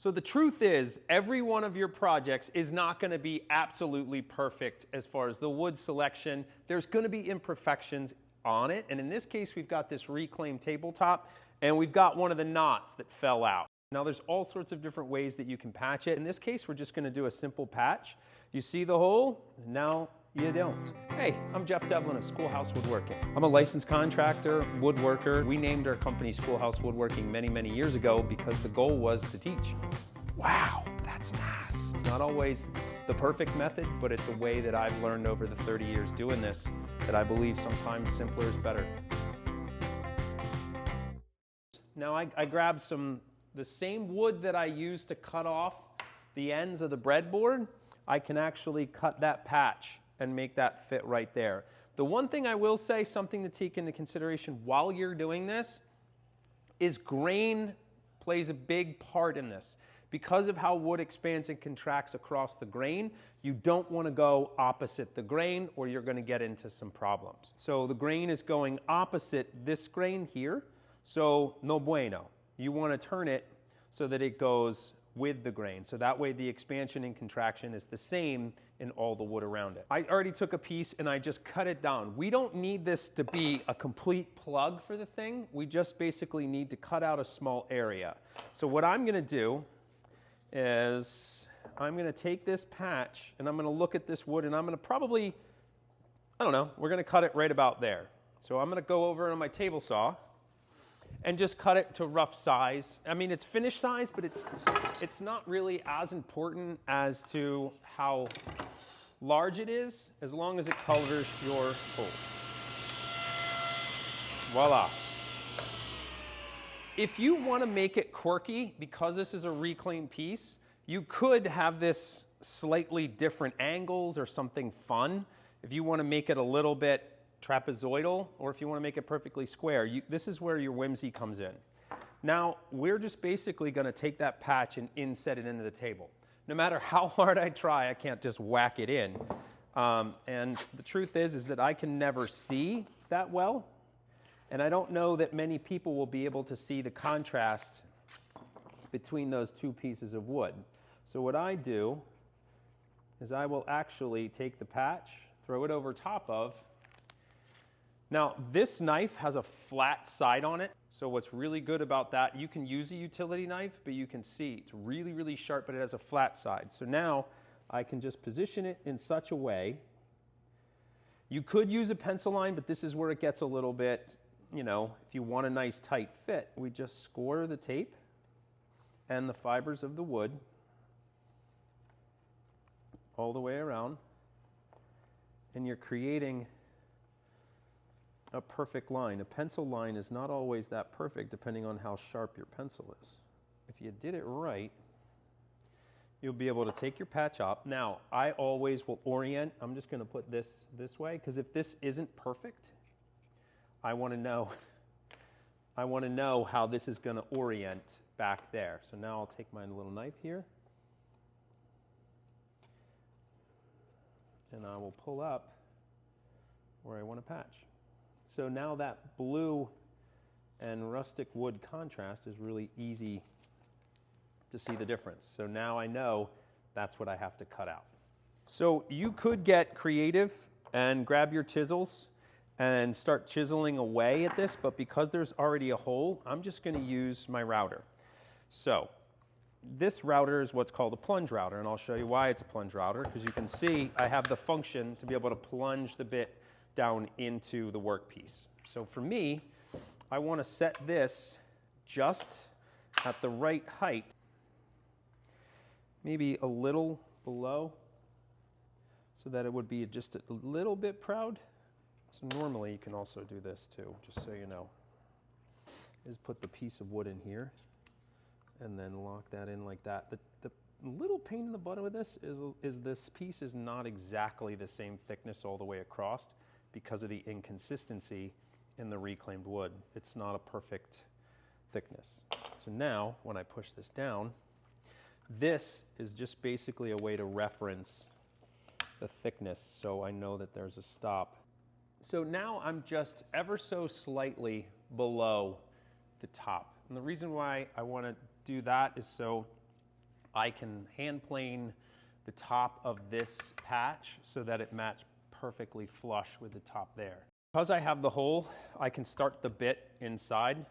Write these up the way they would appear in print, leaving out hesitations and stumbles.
So the truth is, every one of your projects is not going to be absolutely perfect as far as the wood selection. There's going to be imperfections on it. And in this case, we've got this reclaimed tabletop, and we've got one of the knots that fell out. Now there's all sorts of different ways that you can patch it. In this case, we're just going to do a simple patch. You see the hole? Now you don't. Hey, I'm Jeff Devlin of Schoolhouse Woodworking. I'm a licensed contractor, woodworker. We named our company Schoolhouse Woodworking many, many years ago because the goal was to teach. Wow, that's nice. It's not always the perfect method, but it's a way that I've learned over the 30 years doing this that I believe sometimes simpler is better. Now I grabbed the same wood that I used to cut off the ends of the breadboard. I can actually cut that patch and make that fit right there. The one thing I will say, something to take into consideration while you're doing this, is grain plays a big part in this. Because of how wood expands and contracts across the grain, you don't want to go opposite the grain or you're going to get into some problems. So the grain is going opposite this grain here, so no bueno. You want to turn it so that it goes with the grain. So that way the expansion and contraction is the same in all the wood around it. I already took a piece and I just cut it down. We don't need this to be a complete plug for the thing. We just basically need to cut out a small area. So what I'm going to do is I'm going to take this patch and I'm going to look at this wood and I'm going to probably, I don't know, we're going to cut it right about there. So I'm going to go over on my table saw and just cut it to rough size. I mean, it's finished size, but it's not really as important as to how large it is, as long as it covers your hole. Voila. If you want to make it quirky, because this is a reclaimed piece, you could have this slightly different angles or something fun. If you want to make it a little bit trapezoidal, or if you want to make it perfectly square, this is where your whimsy comes in. Now, we're just basically going to take that patch and inset it into the table. No matter how hard I try, I can't just whack it in. And the truth is that I can never see that well, and I don't know that many people will be able to see the contrast between those two pieces of wood. So what I do is I will actually take the patch, throw it over top of. Now, this knife has a flat side on it, so what's really good about that, you can use a utility knife, but you can see it's really, really sharp, but it has a flat side. So now I can just position it in such a way. You could use a pencil line, but this is where it gets a little bit, you know, if you want a nice tight fit, we just score the tape and the fibers of the wood all the way around, and you're creating a perfect line. A pencil line is not always that perfect depending on how sharp your pencil is. If you did it right, you'll be able to take your patch up. Now, I always will orient. I'm just going to put this way, because if this isn't perfect, I want to know how this is going to orient back there. So now I'll take my little knife here, and I will pull up where I want to patch. So now that blue and rustic wood contrast is really easy to see the difference. So now I know that's what I have to cut out. So you could get creative and grab your chisels and start chiseling away at this, but because there's already a hole, I'm just going to use my router. So this router is what's called a plunge router, and I'll show you why it's a plunge router, because you can see I have the function to be able to plunge the bit down into the workpiece. So for me, I want to set this just at the right height, maybe a little below, so that it would be just a little bit proud. So normally you can also do this too, just so you know, is put the piece of wood in here and then lock that in like that. The little pain in the butt with this is this piece is not exactly the same thickness all the way across, because of the inconsistency in the reclaimed wood. It's not a perfect thickness. So now, when I push this down, this is just basically a way to reference the thickness, so I know that there's a stop. So now I'm just ever so slightly below the top. And the reason why I want to do that is so I can hand plane the top of this patch so that it matched perfectly flush with the top there. Because I have the hole, I can start the bit inside.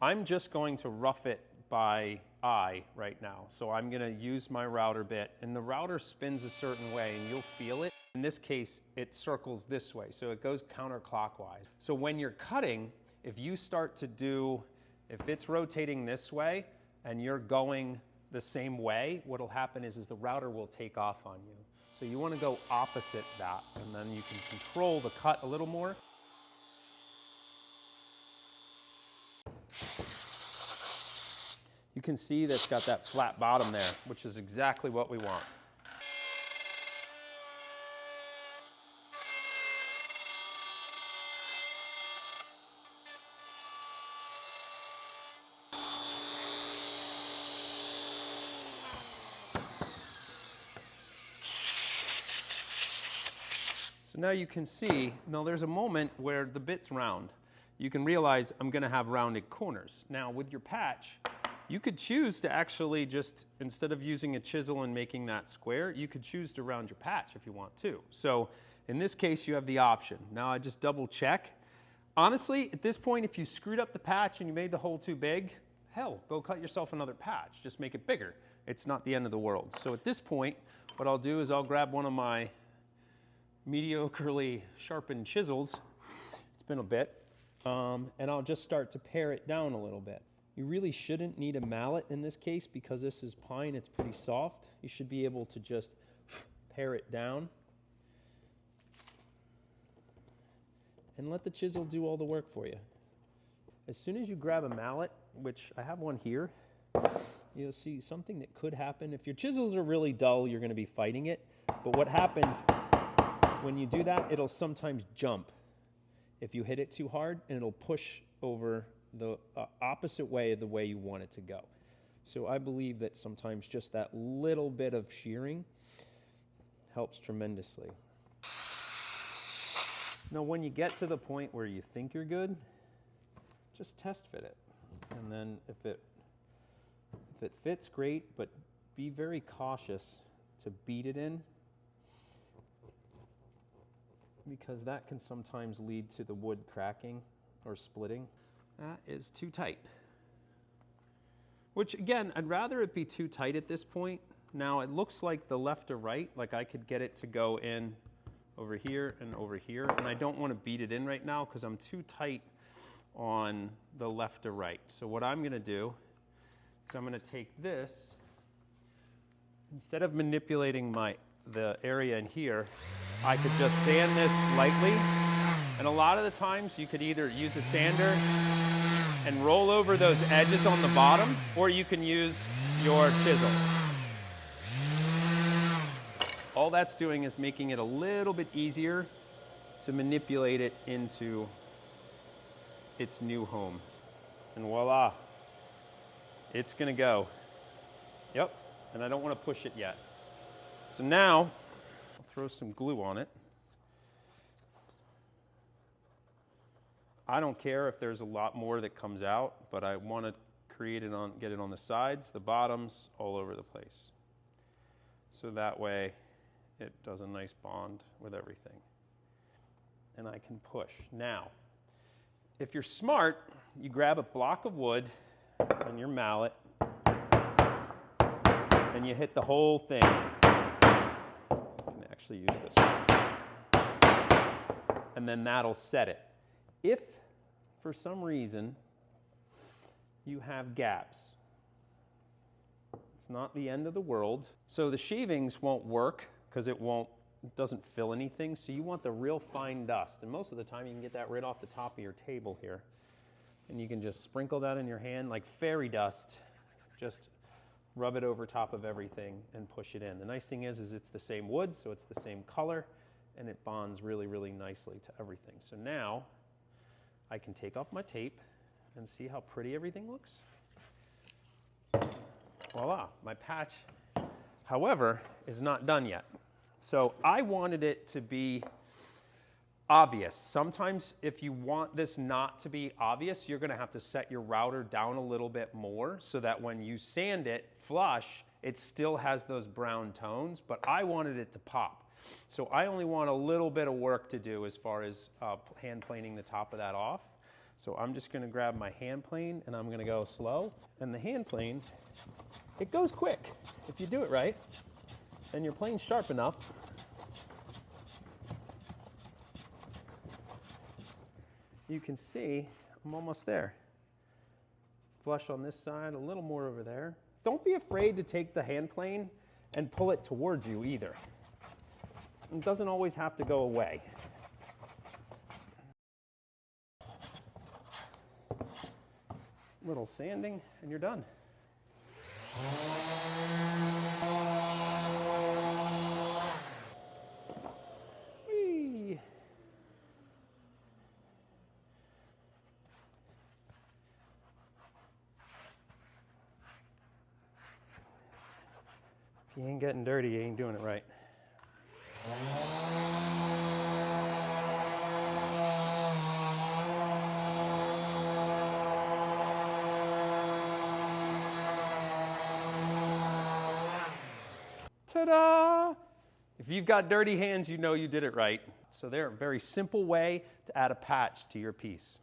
I'm just going to rough it by eye right now. So I'm gonna use my router bit, and the router spins a certain way and you'll feel it. In this case, it circles this way, so it goes counterclockwise. So when you're cutting, if you start to do, if it's rotating this way and you're going the same way, what'll happen is the router will take off on you. So you wanna go opposite that, and then you can control the cut a little more. You can see that it's got that flat bottom there, which is exactly what we want. So now you can see, now there's a moment where the bit's round. You can realize I'm gonna have rounded corners. Now with your patch, you could choose to actually just, instead of using a chisel and making that square, you could choose to round your patch if you want to. So in this case, you have the option. Now I just double check. Honestly, at this point, if you screwed up the patch and you made the hole too big, hell, go cut yourself another patch. Just make it bigger. It's not the end of the world. So at this point, what I'll do is I'll grab one of my mediocrely sharpened chisels. It's been a bit. And I'll just start to pare it down a little bit. You really shouldn't need a mallet in this case because this is pine, it's pretty soft. You should be able to just pare it down and let the chisel do all the work for you. As soon as you grab a mallet, which I have one here, you'll see something that could happen. If your chisels are really dull, you're gonna be fighting it. But what happens when you do that, it'll sometimes jump if you hit it too hard, and it'll push over the opposite way of the way you want it to go. So I believe that sometimes just that little bit of shearing helps tremendously. Now when you get to the point where you think you're good, just test fit it. And then if it fits, great, but be very cautious to beat it in, because that can sometimes lead to the wood cracking or splitting. That is too tight. Which again, I'd rather it be too tight at this point. Now it looks like the left or right, like I could get it to go in over here and over here, and I don't want to beat it in right now because I'm too tight on the left or right. So what I'm gonna do is I'm gonna take this, instead of manipulating the area in here, I could just sand this lightly. And a lot of the times you could either use a sander and roll over those edges on the bottom, or you can use your chisel. All that's doing is making it a little bit easier to manipulate it into its new home. And voila, it's gonna go. Yep, and I don't wanna push it yet. So now, I'll throw some glue on it. I don't care if there's a lot more that comes out, but I want to get it on the sides, the bottoms, all over the place. So that way it does a nice bond with everything. And I can push. Now, if you're smart, you grab a block of wood and your mallet and you hit the whole thing. You can actually use this one. And then that'll set it. If for some reason you have gaps, it's not the end of the world. So the shavings won't work because it doesn't fill anything. So you want the real fine dust. And most of the time you can get that right off the top of your table here. And you can just sprinkle that in your hand like fairy dust. Just rub it over top of everything and push it in. The nice thing is it's the same wood, so it's the same color, and it bonds really, really nicely to everything. So now I can take off my tape and see how pretty everything looks. Voila, my patch, however, is not done yet. So I wanted it to be obvious. Sometimes if you want this not to be obvious, you're gonna have to set your router down a little bit more so that when you sand it flush, it still has those brown tones, but I wanted it to pop. So I only want a little bit of work to do as far as hand planing the top of that off. So I'm just gonna grab my hand plane and I'm gonna go slow. And the hand plane, it goes quick. If you do it right, and your plane's sharp enough, you can see I'm almost there. Flush on this side, a little more over there. Don't be afraid to take the hand plane and pull it towards you either. It doesn't always have to go away. Little sanding and you're done. Whee! If you ain't getting dirty, you ain't doing it right. Ta-da! If you've got dirty hands, you know you did it right. So they're a very simple way to add a patch to your piece.